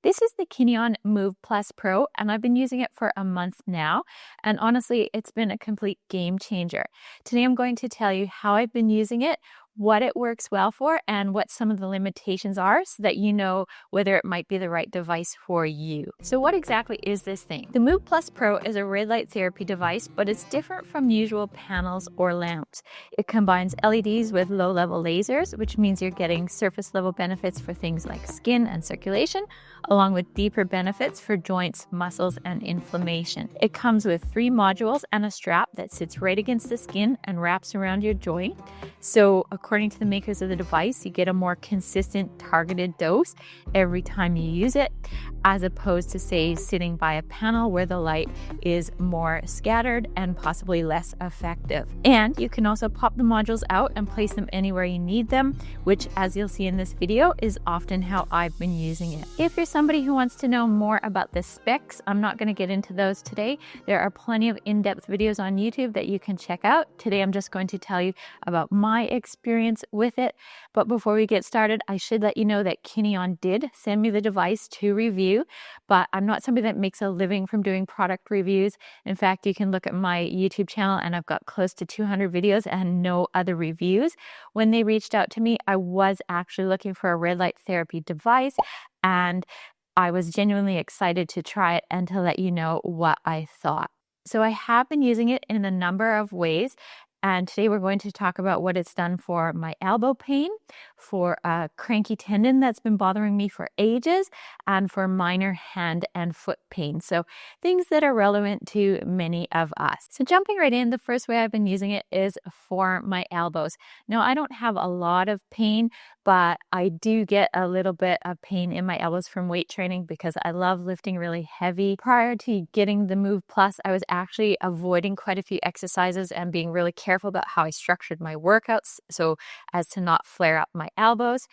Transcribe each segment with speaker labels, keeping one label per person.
Speaker 1: This is the Kineon Move Pro, and I've been using it for a month now. And honestly, it's been a complete game changer. Today, I'm going to tell you how I've been using it, what it works well for, and what some of the limitations are so that you know whether it might be the right device for you. So what exactly is this thing? The Move Pro is a red light therapy device, but it's different from usual panels or lamps. It combines LEDs with low-level lasers, which means you're getting surface-level benefits for things like skin and circulation, along with deeper benefits for joints, muscles, and inflammation. It comes with 3 modules and a strap that sits right against the skin and wraps around your joint. So according to the makers of the device, you get a more consistent targeted dose every time you use it, as opposed to, say, sitting by a panel where the light is more scattered and possibly less effective. And you can also pop the modules out and place them anywhere you need them, which, as you'll see in this video, is often how I've been using it. If you're somebody who wants to know more about the specs, I'm not going to get into those today. There are plenty of in-depth videos on YouTube that you can check out. Today, I'm just going to tell you about my experience with it. But before we get started, I should let you know that Kineon did send me the device to review, but I'm not somebody that makes a living from doing product reviews. In fact, you can look at my YouTube channel and I've got close to 200 videos and no other reviews. When they reached out to me, I was actually looking for a red light therapy device, and I was genuinely excited to try it and to let you know what I thought. So I have been using it in a number of ways. And today we're going to talk about what it's done for my elbow pain, for a cranky tendon that's been bothering me for ages, and for minor hand and foot pain. So things that are relevant to many of us. So jumping right in, the first way I've been using it is for my elbows. Now, I don't have a lot of pain, but I do get a little bit of pain in my elbows from weight training because I love lifting really heavy. Prior to getting the Move Plus, I was actually avoiding quite a few exercises and being really careful about how I structured my workouts so as to not flare up my elbows.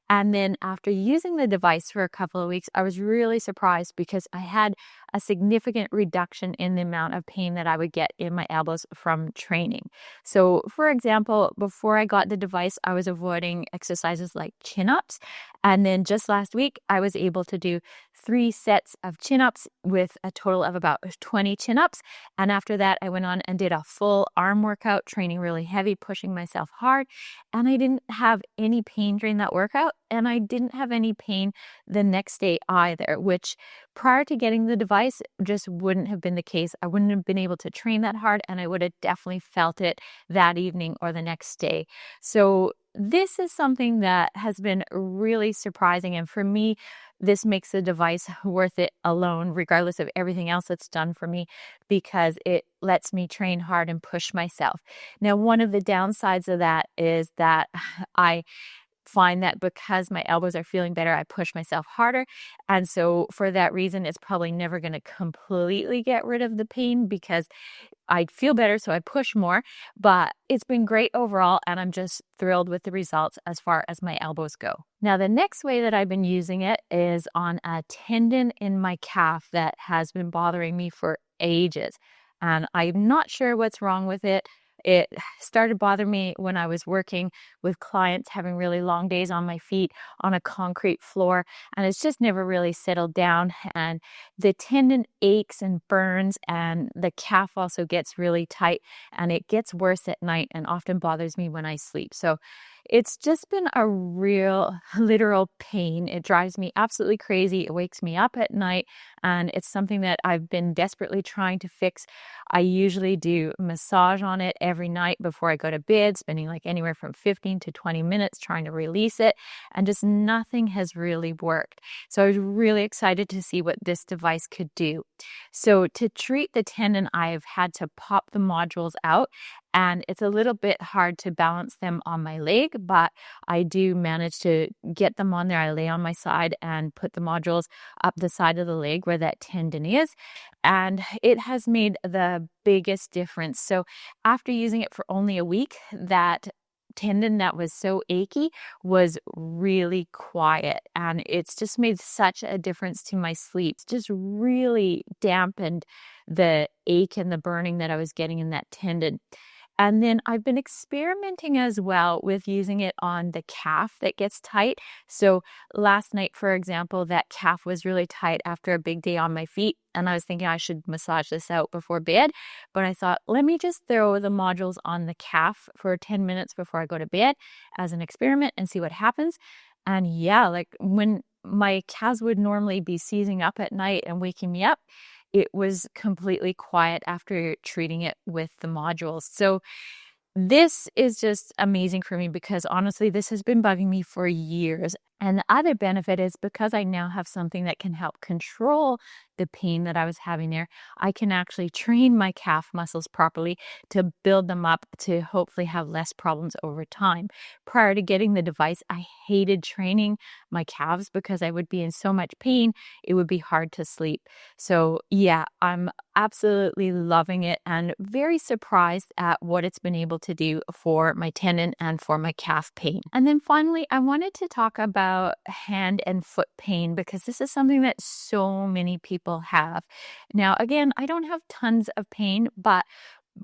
Speaker 1: And then after using the device for a couple of weeks, I was really surprised because I had a significant reduction in the amount of pain that I would get in my elbows from training. So for example, before I got the device, I was avoiding exercises like chin-ups. And then just last week, I was able to do 3 sets of chin-ups with a total of about 20 chin-ups. And after that, I went on and did a full arm workout, training really heavy, pushing myself hard. And I didn't have any pain during that workout. And I didn't have any pain the next day either, which prior to getting the device just wouldn't have been the case. I wouldn't have been able to train that hard, and I would have definitely felt it that evening or the next day. So this is something that has been really surprising. And for me, this makes the device worth it alone, regardless of everything else it's done for me, because it lets me train hard and push myself. Now, one of the downsides of that is that I find that because my elbows are feeling better, I push myself harder. And so for that reason, it's probably never going to completely get rid of the pain because I feel better, so I push more. But it's been great overall, and I'm just thrilled with the results as far as my elbows go. Now, the next way that I've been using it is on a tendon in my calf that has been bothering me for ages. And I'm not sure what's wrong with it. It started bothering me when I was working with clients having really long days on my feet on a concrete floor, and it's just never really settled down. And the tendon aches and burns, and the calf also gets really tight, and it gets worse at night and often bothers me when I sleep. So it's just been a real literal pain. It drives me absolutely crazy. It wakes me up at night, and it's something that I've been desperately trying to fix. I usually do massage on it every night before I go to bed, spending like anywhere from 15 to 20 minutes trying to release it, and just nothing has really worked. So I was really excited to see what this device could do. So to treat the tendon, I've had to pop the modules out, and it's a little bit hard to balance them on my leg, but I do manage to get them on there. I lay on my side and put the modules up the side of the leg where that tendon is, and it has made the biggest difference. So after using it for only a week, that tendon that was so achy was really quiet, and it's just made such a difference to my sleep. It's just really dampened the ache and the burning that I was getting in that tendon. And then I've been experimenting as well with using it on the calf that gets tight. So last night, for example, that calf was really tight after a big day on my feet. And I was thinking I should massage this out before bed. But I thought, let me just throw the modules on the calf for 10 minutes before I go to bed as an experiment and see what happens. And yeah, like when my calves would normally be seizing up at night and waking me up, it was completely quiet after treating it with the modules. So this is just amazing for me because honestly, this has been bugging me for years. And the other benefit is because I now have something that can help control the pain that I was having there, I can actually train my calf muscles properly to build them up to hopefully have less problems over time. Prior to getting the device, I hated training my calves because I would be in so much pain, it would be hard to sleep. So yeah, I'm absolutely loving it and very surprised at what it's been able to do for my tendon and for my calf pain. And then finally, I wanted to talk about hand and foot pain because this is something that so many people have. Now, again, I don't have tons of pain, but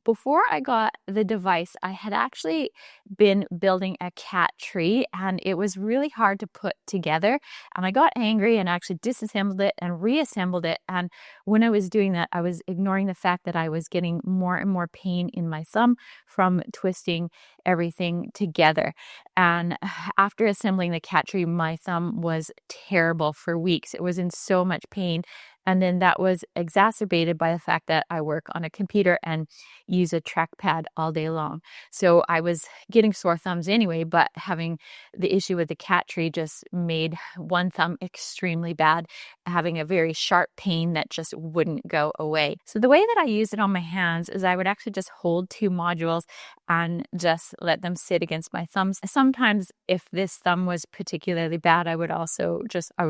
Speaker 1: before I got the device, I had actually been building a cat tree and it was really hard to put together. And I got angry and actually disassembled it and reassembled it. And when I was doing that, I was ignoring the fact that I was getting more and more pain in my thumb from twisting everything together. And after assembling the cat tree, my thumb was terrible for weeks. It was in so much pain. And then that was exacerbated by the fact that I work on a computer and use a trackpad all day long. So I was getting sore thumbs anyway, but having the issue with the cat tree just made one thumb extremely bad, having a very sharp pain that just wouldn't go away. So the way that I use it on my hands is I would actually just hold two modules and just let them sit against my thumbs. Sometimes if this thumb was particularly bad, I would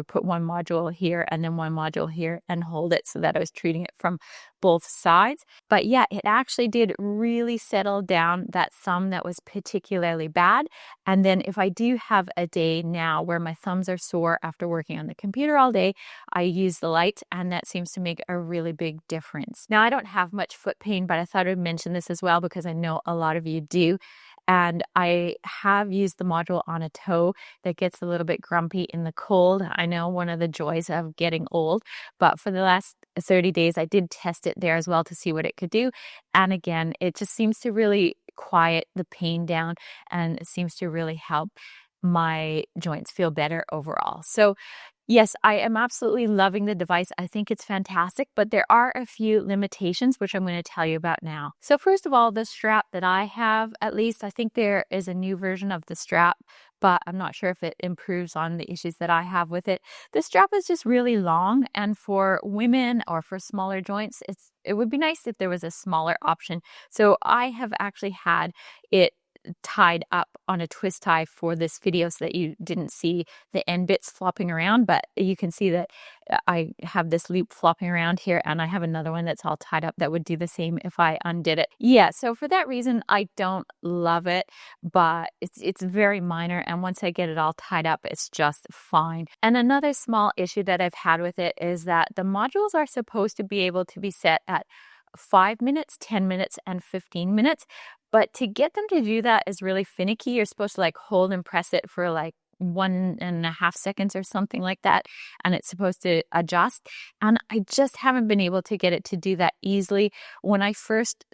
Speaker 1: put one module here and then one module here and hold it so that I was treating it from both sides. But yeah, it actually did really settle down that thumb that was particularly bad. And then if I do have a day now where my thumbs are sore after working on the computer all day, I use the light and that seems to make a really big difference. Now, I don't have much foot pain, but I thought I'd mention this as well because I know a lot of you do. And I have used the module on a toe that gets a little bit grumpy in the cold. I know, one of the joys of getting old, but for the last 30 days, I did test it there as well to see what it could do. And again, it just seems to really quiet the pain down and it seems to really help my joints feel better overall. So yes, I am absolutely loving the device. I think it's fantastic, but there are a few limitations, which I'm going to tell you about now. So first of all, the strap that I have, at least I think there is a new version of the strap, but I'm not sure if it improves on the issues that I have with it. The strap is just really long, and for women or for smaller joints, it would be nice if there was a smaller option. So I have actually had it tied up on a twist tie for this video so that you didn't see the end bits flopping around, but you can see that I have this loop flopping around here and I have another one that's all tied up that would do the same if I undid it. Yeah, so for that reason, I don't love it, but it's very minor, and once I get it all tied up, it's just fine. And another small issue that I've had with it is that the modules are supposed to be able to be set at 5 minutes, 10 minutes, and 15 minutes. But to get them to do that is really finicky. You're supposed to like hold and press it for like 1.5 seconds or something like that. And it's supposed to adjust. And I just haven't been able to get it to do that easily. When I first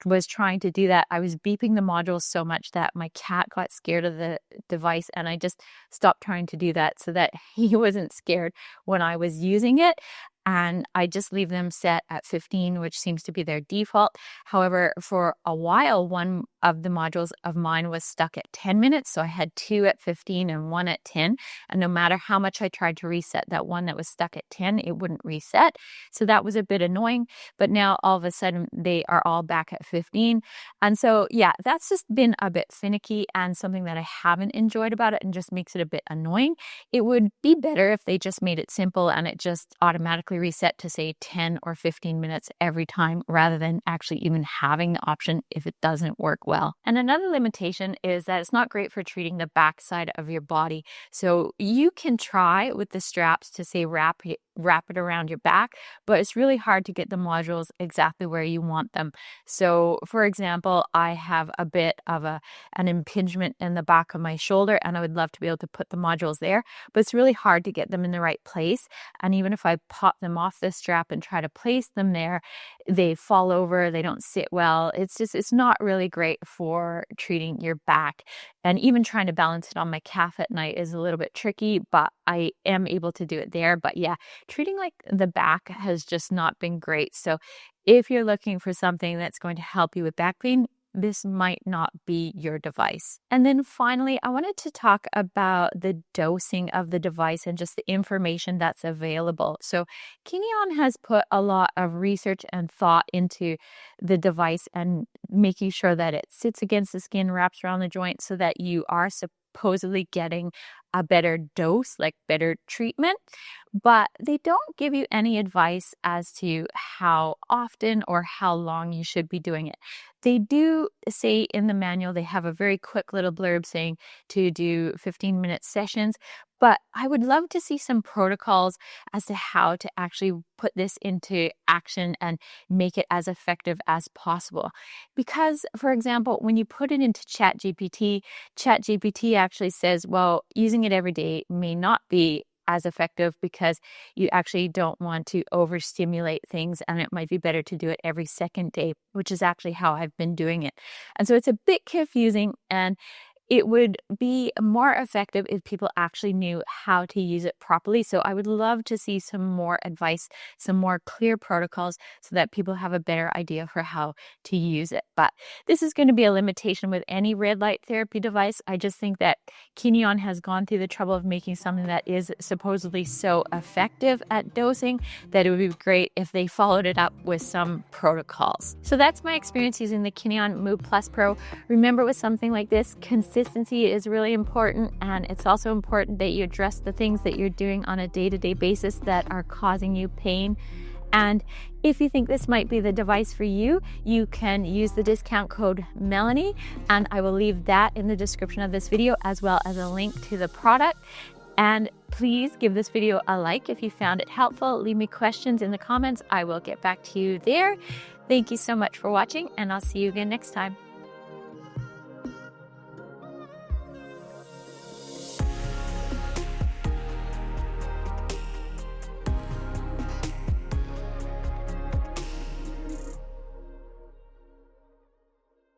Speaker 1: was trying to do that, I was beeping the modules so much that my cat got scared of the device, and I just stopped trying to do that so that he wasn't scared when I was using it. And I just leave them set at 15, which seems to be their default. However, for a while, one of the modules of mine was stuck at 10 minutes. So I had two at 15 and one at 10. And no matter how much I tried to reset that one that was stuck at 10, it wouldn't reset. So that was a bit annoying. But now all of a sudden they are all back at 15. And so, yeah, that's just been a bit finicky and something that I haven't enjoyed about it and just makes it a bit annoying. It would be better if they just made it simple and it just automatically reset to say 10 or 15 minutes every time rather than actually even having the option if it doesn't work well. well. And another limitation is that it's not great for treating the backside of your body. So you can try with the straps to say wrap it around your back, but it's really hard to get the modules exactly where you want them. So for example, I have a bit of an impingement in the back of my shoulder, and I would love to be able to put the modules there, but it's really hard to get them in the right place. And even if I pop them off the strap and try to place them there, they fall over, they don't sit well. It's not really great for treating your back. And even trying to balance it on my calf at night is a little bit tricky, but I am able to do it there. But yeah, treating like the back has just not been great. So if you're looking for something that's going to help you with back pain, this might not be your device. And then finally, I wanted to talk about the dosing of the device and just the information that's available. So Kineon has put a lot of research and thought into the device and making sure that it sits against the skin, wraps around the joint so that you are supposedly getting a better dose, like better treatment, but they don't give you any advice as to how often or how long you should be doing it. They do say in the manual, they have a very quick little blurb saying to do 15-minute sessions, but I would love to see some protocols as to how to actually put this into action and make it as effective as possible. Because, for example, when you put it into ChatGPT actually says, well, using it every day may not be as effective because you actually don't want to overstimulate things, and it might be better to do it every second day, which is actually how I've been doing it. And so it's a bit confusing, and it would be more effective if people actually knew how to use it properly. So I would love to see some more advice, some more clear protocols so that people have a better idea for how to use it. But this is going to be a limitation with any red light therapy device. I just think that Kineon has gone through the trouble of making something that is supposedly so effective at dosing that it would be great if they followed it up with some protocols. So that's my experience using the Kineon Move Pro. Remember, with something like this, consistency is really important, and it's also important that you address the things that you're doing on a day-to-day basis that are causing you pain. And if you think this might be the device for you, you can use the discount code Melanie, and I will leave that in the description of this video as well as a link to the product. And please give this video a like if you found it helpful. Leave me questions in the comments. I will get back to you there. Thank you so much for watching, and I'll see you again next time.